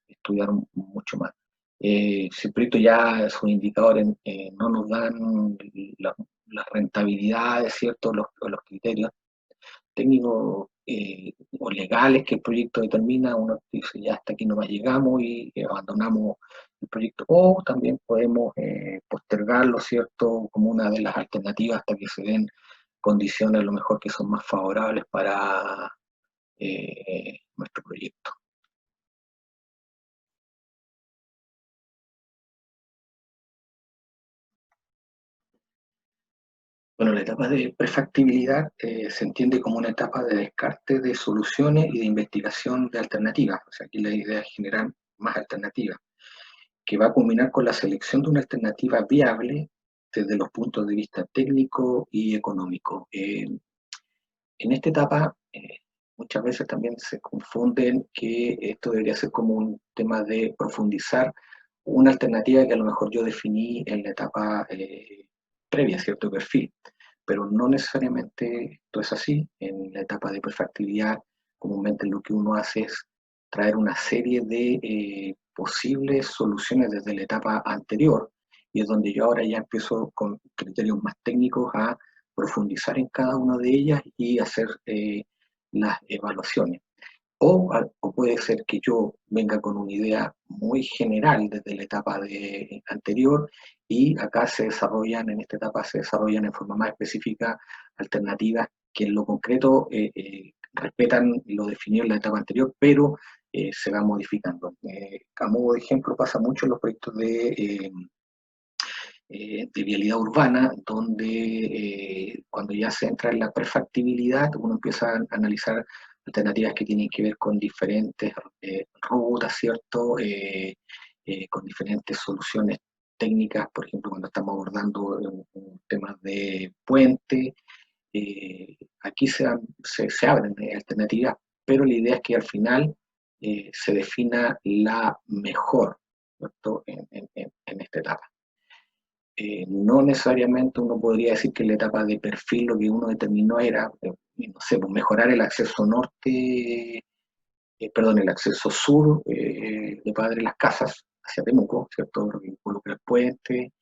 estudiar mucho más. Si el proyecto ya, sus indicadores no nos dan la, las rentabilidades, ¿cierto? Los criterios técnicos o legales que el proyecto determina, uno dice ya hasta aquí nomás llegamos y abandonamos el proyecto, o también podemos postergarlo, ¿cierto?, como una de las alternativas hasta que se den condiciones a lo mejor que son más favorables para nuestro proyecto. Bueno, la etapa de prefactibilidad se entiende como una etapa de descarte de soluciones y de investigación de alternativas. O sea, aquí la idea es generar más alternativas, que va a culminar con la selección de una alternativa viable desde los puntos de vista técnico y económico. En esta etapa, muchas veces también se confunden que esto debería ser como un tema de profundizar una alternativa que a lo mejor yo definí en la etapa previa, ¿cierto? Perfil, pero no necesariamente esto es así. En la etapa de prefactibilidad, comúnmente lo que uno hace es traer una serie de posibles soluciones desde la etapa anterior, y es donde yo ahora ya empiezo con criterios más técnicos a profundizar en cada una de ellas y hacer las evaluaciones. O puede ser que yo venga con una idea muy general desde la etapa anterior y acá se desarrollan, en esta etapa se desarrollan en forma más específica alternativas que en lo concreto respetan lo definido en la etapa anterior, pero se va modificando. A modo de ejemplo pasa mucho en los proyectos de vialidad urbana, donde cuando ya se entra en la prefactibilidad, uno empieza a analizar alternativas que tienen que ver con diferentes rutas, ¿cierto? Con diferentes soluciones técnicas, por ejemplo, cuando estamos abordando temas de puente, aquí se abren alternativas, pero la idea es que al final se defina la mejor, ¿cierto? En esta etapa. No necesariamente uno podría decir que en la etapa de perfil lo que uno determinó era, no sé, pues mejorar el acceso norte, perdón, el acceso sur de Padre Las Casas hacia Temuco, ¿cierto? Lo que involucra el puente,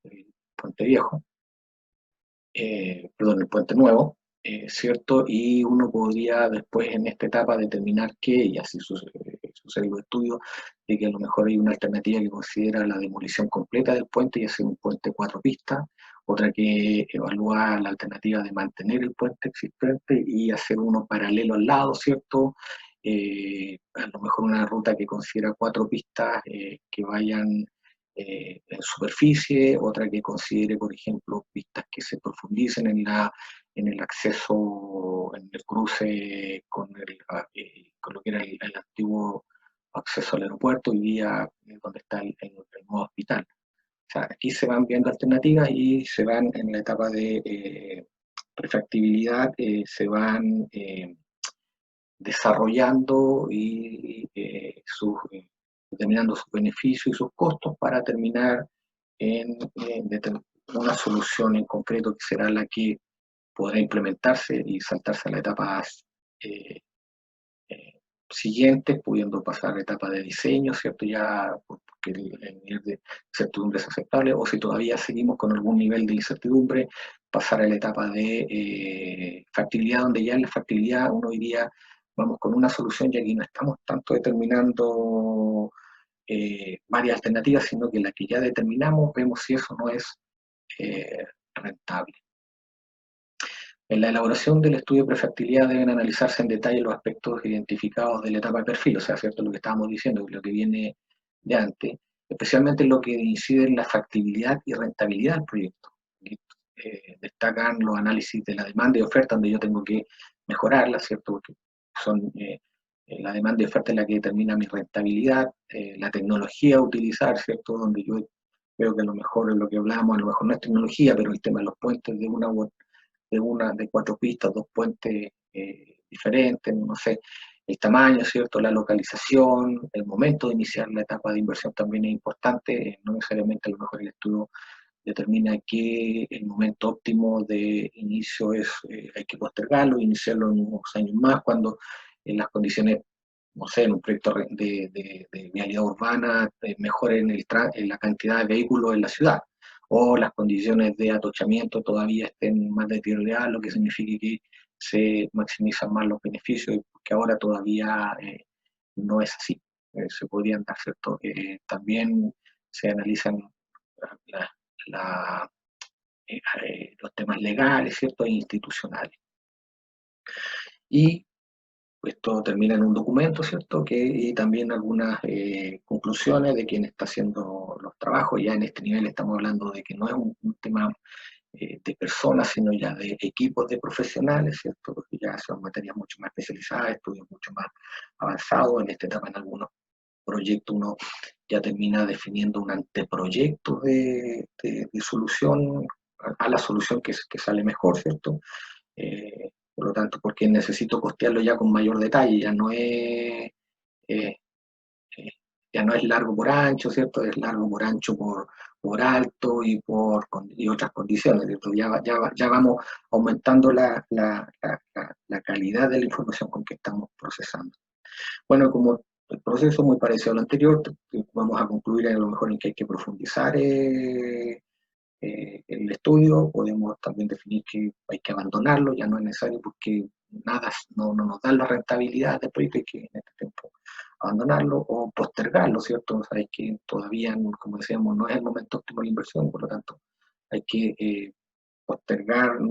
el puente viejo, perdón, el puente nuevo. ¿cierto? Y uno podría después en esta etapa determinar que, y así sucede los estudios, de que a lo mejor hay una alternativa que considera la demolición completa del puente y hacer un puente 4 pistas, otra que evalúa la alternativa de mantener el puente existente y hacer uno paralelo al lado, ¿cierto? A lo mejor una ruta que considera 4 pistas que vayan en superficie, otra que considere, por ejemplo, pistas que se profundicen en el acceso, en el cruce con lo que era el antiguo acceso al aeropuerto, hoy día donde está el nuevo hospital. O sea, aquí se van viendo alternativas y se van en la etapa de prefactibilidad, se van desarrollando y determinando sus beneficios y sus costos para terminar en una solución en concreto que será la que podrá implementarse y saltarse a la etapa eh, eh, siguiente, pudiendo pasar a la etapa de diseño, ¿cierto? Ya porque el nivel de incertidumbre es aceptable, o si todavía seguimos con algún nivel de incertidumbre, pasar a la etapa de factibilidad, donde ya en la factibilidad uno diría, vamos con una solución, ya que no estamos tanto determinando varias alternativas, sino que la que ya determinamos, vemos si eso no es rentable. En la elaboración del estudio de prefactibilidad deben analizarse en detalle los aspectos identificados de la etapa de perfil, o sea, ¿cierto? Lo que estábamos diciendo, lo que viene de antes, especialmente lo que incide en la factibilidad y rentabilidad del proyecto. Destacan los análisis de la demanda y oferta, donde yo tengo que mejorarla, ¿cierto? Porque son la demanda y oferta es la que determina mi rentabilidad, la tecnología a utilizar, ¿cierto? Donde yo veo que a lo mejor es lo que hablamos, a lo mejor no es tecnología, pero el tema de los puentes de 4 pistas, 2 puentes diferentes, no sé, el tamaño, ¿cierto? La localización, el momento de iniciar la etapa de inversión también es importante, no necesariamente a lo mejor el estudio determina que el momento óptimo de inicio es, hay que postergarlo, iniciarlo en unos años más, cuando en las condiciones, no sé, en un proyecto de vialidad urbana, mejoren la cantidad de vehículos en la ciudad, o las condiciones de atochamiento todavía estén más deterioradas, lo que significa que se maximizan más los beneficios, que ahora todavía no es así. Se podrían dar, ¿cierto? También se analizan la, la, los temas legales, ¿cierto? E institucionales. Y esto termina en un documento, ¿cierto? Y también algunas conclusiones de quién está haciendo los trabajos. Ya en este nivel estamos hablando de que no es un tema de personas, sino ya de equipos de profesionales, ¿cierto? Porque ya son materias mucho más especializadas, estudios mucho más avanzados. En esta etapa, en algunos proyectos, uno ya termina definiendo un anteproyecto de solución a la solución que sale mejor, ¿cierto? Por lo tanto, porque necesito costearlo ya con mayor detalle, eh, eh, ya no es largo por ancho, ¿cierto? Es largo por ancho por alto y otras condiciones, ¿cierto? Ya vamos aumentando la calidad de la información con que estamos procesando. Bueno, como el proceso muy parecido al anterior, vamos a concluir a lo mejor en que hay que profundizar el estudio, podemos también definir que hay que abandonarlo, ya no es necesario porque nada, no nos da la rentabilidad del proyecto, hay que en este tiempo abandonarlo o postergarlo, ¿cierto? O sea, hay que todavía, como decíamos, no es el momento óptimo de la inversión, por lo tanto, hay que postergar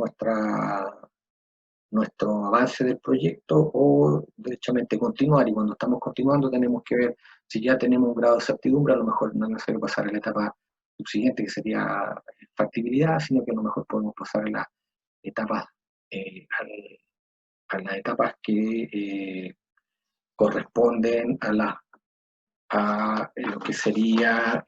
nuestro avance del proyecto o derechamente continuar. Y cuando estamos continuando tenemos que ver si ya tenemos un grado de certidumbre, a lo mejor no es necesario pasar a la etapa subsiguiente, que sería factibilidad, sino que a lo mejor podemos pasar a las etapas, a las etapas que corresponden a lo que sería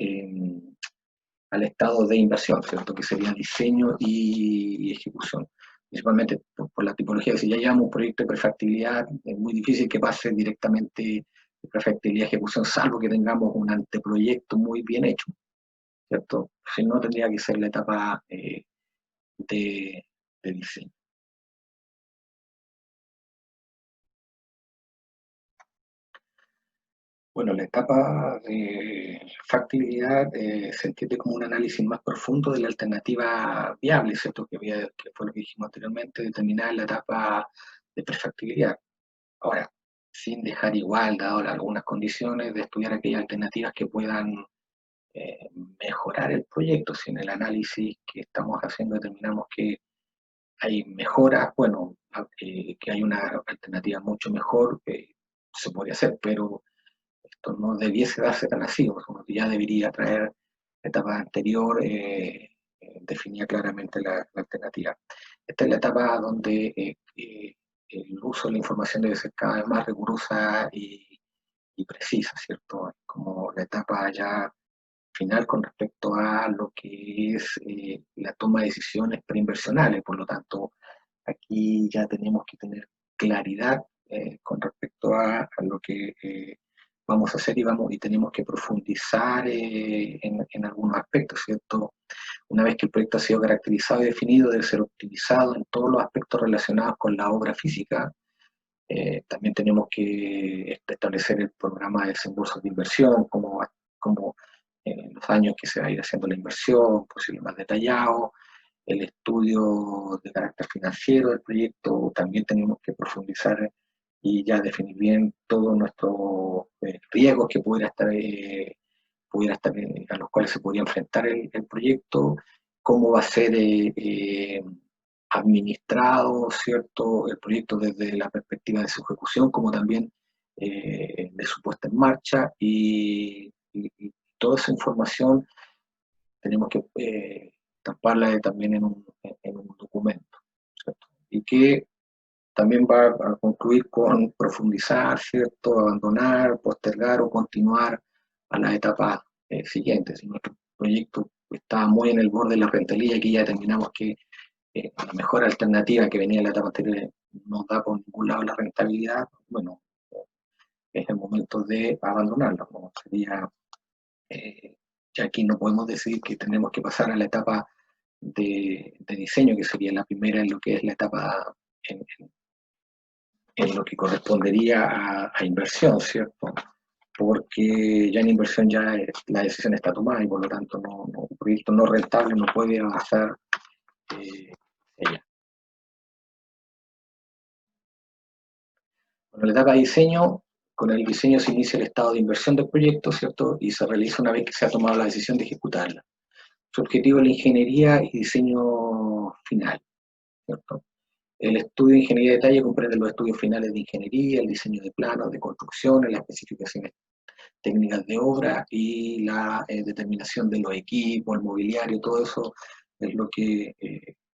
al estado de inversión, ¿cierto? Que sería diseño y ejecución. Principalmente por la tipología, si ya llevamos un proyecto de prefactibilidad, es muy difícil que pase directamente de prefactibilidad a ejecución, salvo que tengamos un anteproyecto muy bien hecho, ¿cierto? Si no, tendría que ser la etapa de, de diseño. Bueno, la etapa de factibilidad se entiende como un análisis más profundo de la alternativa viable, ¿cierto? Que fue lo que dijimos anteriormente, determinar la etapa de prefactibilidad. Ahora, sin dejar igual, dado algunas condiciones, de estudiar aquellas alternativas que puedan eh, mejorar el proyecto. Si en el análisis que estamos haciendo determinamos que hay mejoras, bueno, que hay una alternativa mucho mejor, se podría hacer, pero esto no debiese darse tan así, porque uno ya debería traer la etapa anterior, definía claramente la alternativa. Esta es la etapa donde el uso de la información debe ser cada vez más rigurosa y precisa, ¿cierto? Como la etapa ya final con respecto a lo que es la toma de decisiones preinversionales. Por lo tanto, aquí ya tenemos que tener claridad con respecto a lo que vamos a hacer y tenemos que profundizar en algunos aspectos, ¿cierto? Una vez que el proyecto ha sido caracterizado y definido, debe ser optimizado en todos los aspectos relacionados con la obra física. También tenemos que establecer el programa de desembolso de inversión, como en los años que se va a ir haciendo la inversión, posible más detallado, el estudio de carácter financiero del proyecto, también tenemos que profundizar y ya definir bien todos nuestros riesgos que a los cuales se podría enfrentar el proyecto, cómo va a ser administrado, ¿cierto?, el proyecto desde la perspectiva de su ejecución, como también de su puesta en marcha, y toda esa información tenemos que tamparla también en un documento, ¿cierto? Y que también va a concluir con profundizar, ¿cierto?, abandonar, postergar o continuar a la etapa siguiente. Si nuestro proyecto está muy en el borde de la rentabilidad y que ya determinamos que la mejor alternativa que venía en la etapa anterior no da por ningún lado la rentabilidad, bueno, es el momento de abandonarlo, ¿no? Sería, ya aquí no podemos decir que tenemos que pasar a la etapa de diseño, que sería la primera en lo que es la etapa en lo que correspondería a inversión, ¿cierto? Porque ya en inversión ya la decisión está tomada y por lo tanto un proyecto no rentable no puede avanzar ella. Bueno, la etapa de diseño, con el diseño se inicia el estado de inversión del proyecto, ¿cierto? Y se realiza una vez que se ha tomado la decisión de ejecutarla. Su objetivo es la ingeniería y diseño final, ¿cierto? El estudio de ingeniería de detalle comprende los estudios finales de ingeniería, el diseño de planos, de construcciones, las especificaciones técnicas de obra y la determinación de los equipos, el mobiliario, todo eso es lo que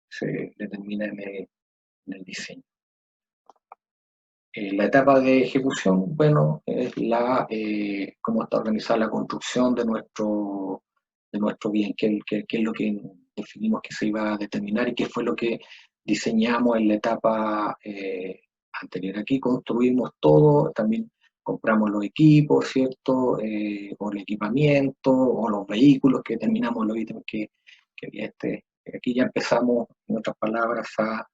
se determina en el diseño. La etapa de ejecución, bueno, es cómo está organizada la construcción de nuestro bien, qué es lo que definimos que se iba a determinar y qué fue lo que diseñamos en la etapa anterior. Aquí construimos todo, también compramos los equipos, ¿cierto? O el equipamiento, o los vehículos que determinamos los ítems que había aquí ya empezamos, en otras palabras, a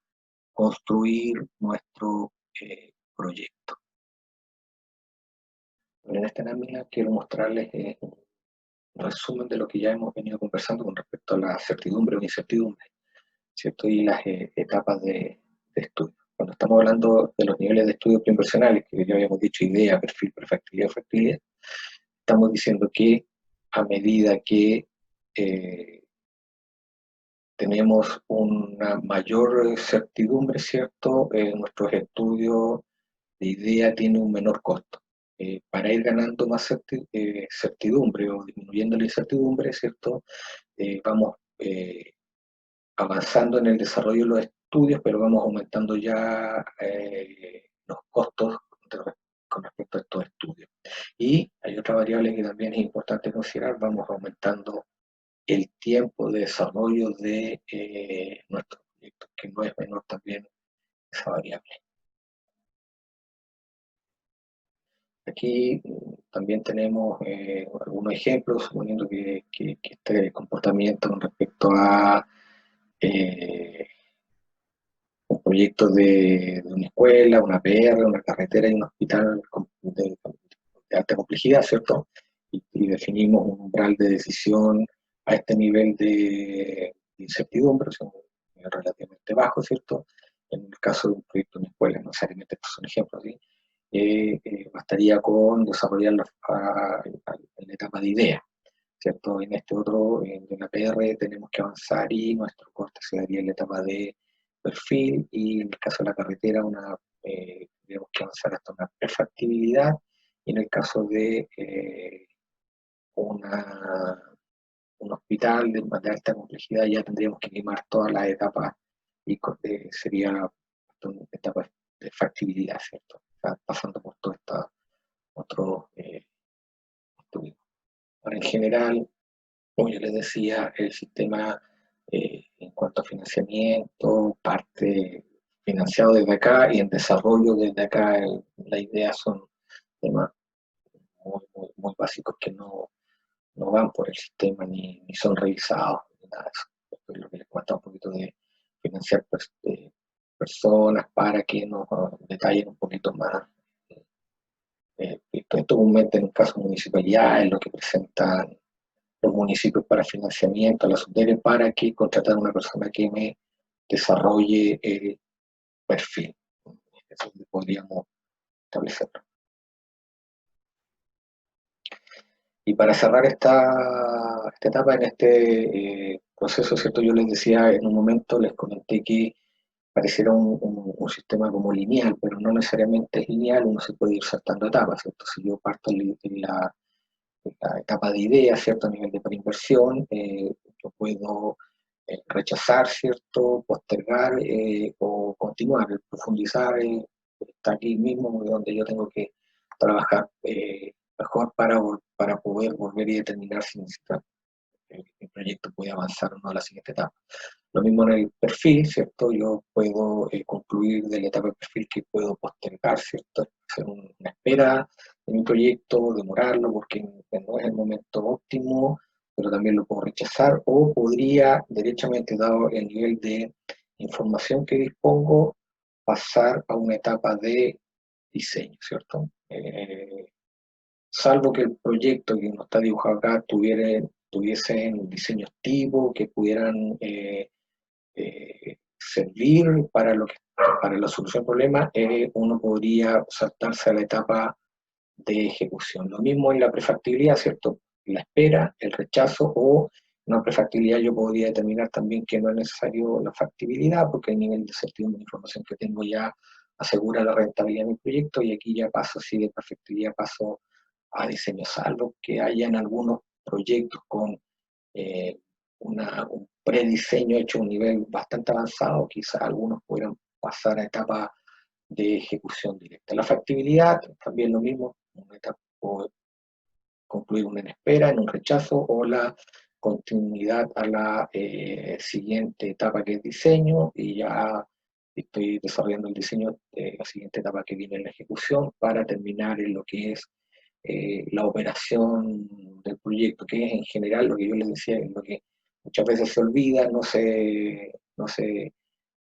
construir nuestro proyecto. En esta lámina quiero mostrarles un resumen de lo que ya hemos venido conversando con respecto a la certidumbre o incertidumbre, ¿cierto? Y las etapas de estudio. Cuando estamos hablando de los niveles de estudio preinversionales, que ya habíamos dicho idea, perfil, prefactibilidad, factibilidad, estamos diciendo que a medida que tenemos una mayor certidumbre, ¿cierto? Nuestros estudios de idea tienen un menor costo. Para ir ganando más certidumbre o disminuyendo la incertidumbre, ¿cierto? Vamos avanzando en el desarrollo de los estudios, pero vamos aumentando ya los costos con respecto a estos estudios. Y hay otra variable que también es importante considerar, vamos aumentando el tiempo de desarrollo de nuestros proyectos, que no es menor también esa variable. Aquí también tenemos algunos ejemplos, suponiendo que este comportamiento con respecto a un proyecto de una escuela, una PR, una carretera y un hospital de alta complejidad, ¿cierto? Y definimos un umbral de decisión a este nivel de incertidumbre, o sea, relativamente bajo, ¿cierto? En el caso de un proyecto en escuela, no necesariamente estos son ejemplos, ¿sí? Bastaría con desarrollarlo en la etapa de idea, ¿cierto? En este otro, en la PR, tenemos que avanzar y nuestro corte se daría en la etapa de perfil, y en el caso de la carretera, tendríamos que avanzar hasta una prefactibilidad, y en el caso de una, un hospital de alta complejidad ya tendríamos que quemar todas las etapas y sería una etapa de factibilidad, ¿cierto? O sea, pasando por todo estos otros estudios. Ahora, en general, como yo les decía, el sistema en cuanto a financiamiento parte financiado desde acá y en desarrollo desde acá. Las ideas son temas muy básicos que no van por el sistema ni son revisados, ni nada de eso. Esto es lo que les cuesta un poquito de financiar personas para que nos detallen un poquito más. Esto comúnmente en un caso municipalidad es lo que presentan los municipios para financiamiento, la subdere, para que contratar a una persona que me desarrolle el perfil. Eso podríamos establecerlo. Y para cerrar esta etapa, en este proceso, ¿cierto? Yo les decía en un momento, les comenté que pareciera un sistema como lineal, pero no necesariamente es lineal, uno se puede ir saltando etapas, ¿cierto? Si yo parto en la etapa de idea, ¿cierto? A nivel de preinversión, yo puedo rechazar, ¿cierto? Postergar o continuar, profundizar, está aquí mismo donde yo tengo que trabajar mejor para poder volver y determinar si el proyecto puede avanzar o no a la siguiente etapa. Lo mismo en el perfil, ¿cierto? Yo puedo concluir de la etapa de perfil que puedo postergar, ¿cierto? Hacer una espera de mi proyecto, demorarlo porque no es el momento óptimo, pero también lo puedo rechazar, o podría, derechamente, dado el nivel de información que dispongo, pasar a una etapa de diseño, ¿cierto? Salvo que el proyecto que no está dibujado acá tuviesen diseños tipo que pudieran servir para la solución del problema, uno podría saltarse a la etapa de ejecución. Lo mismo en la prefactibilidad, ¿cierto? La espera, el rechazo, o en una prefactibilidad yo podría determinar también que no es necesario la factibilidad porque el nivel de certidumbre de información que tengo ya asegura la rentabilidad de mi proyecto, y aquí ya paso, si de prefactibilidad paso a diseño, salvo que hayan algunos proyectos con eh, un prediseño hecho a un nivel bastante avanzado, quizás algunos pudieran pasar a etapa de ejecución directa. La factibilidad, también lo mismo, una etapa, o concluir una en espera, en un rechazo, o la continuidad a la siguiente etapa que es diseño, y ya estoy desarrollando el diseño de la siguiente etapa que viene en la ejecución para terminar en lo que es la operación del proyecto, que es en general lo que yo les decía, es lo que muchas veces se olvida, no se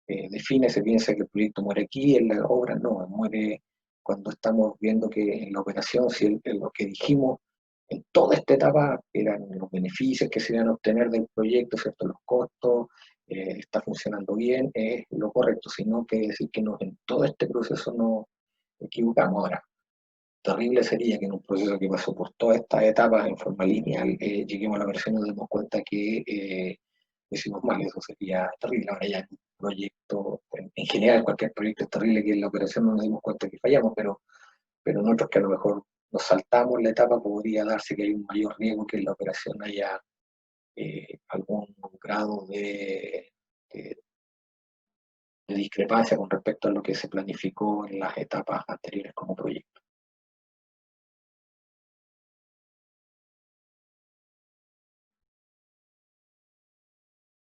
define, se piensa que el proyecto muere aquí, en la obra no, muere cuando estamos viendo que en la operación, si lo que dijimos en toda esta etapa eran los beneficios que se iban a obtener del proyecto, ¿cierto? Los costos, está funcionando bien, es lo correcto, sino que decir que en todo este proceso nos equivocamos. Ahora, terrible sería que en un proceso que pasó por todas estas etapas en forma lineal, lleguemos a la versión y nos demos cuenta que hicimos mal. Eso sería terrible. Ahora ya en un proyecto, en general cualquier proyecto es terrible que en la operación no nos dimos cuenta que fallamos, pero en otros que a lo mejor nos saltamos la etapa, podría darse que hay un mayor riesgo que en la operación haya algún grado de, de discrepancia con respecto a lo que se planificó en las etapas anteriores como proyecto.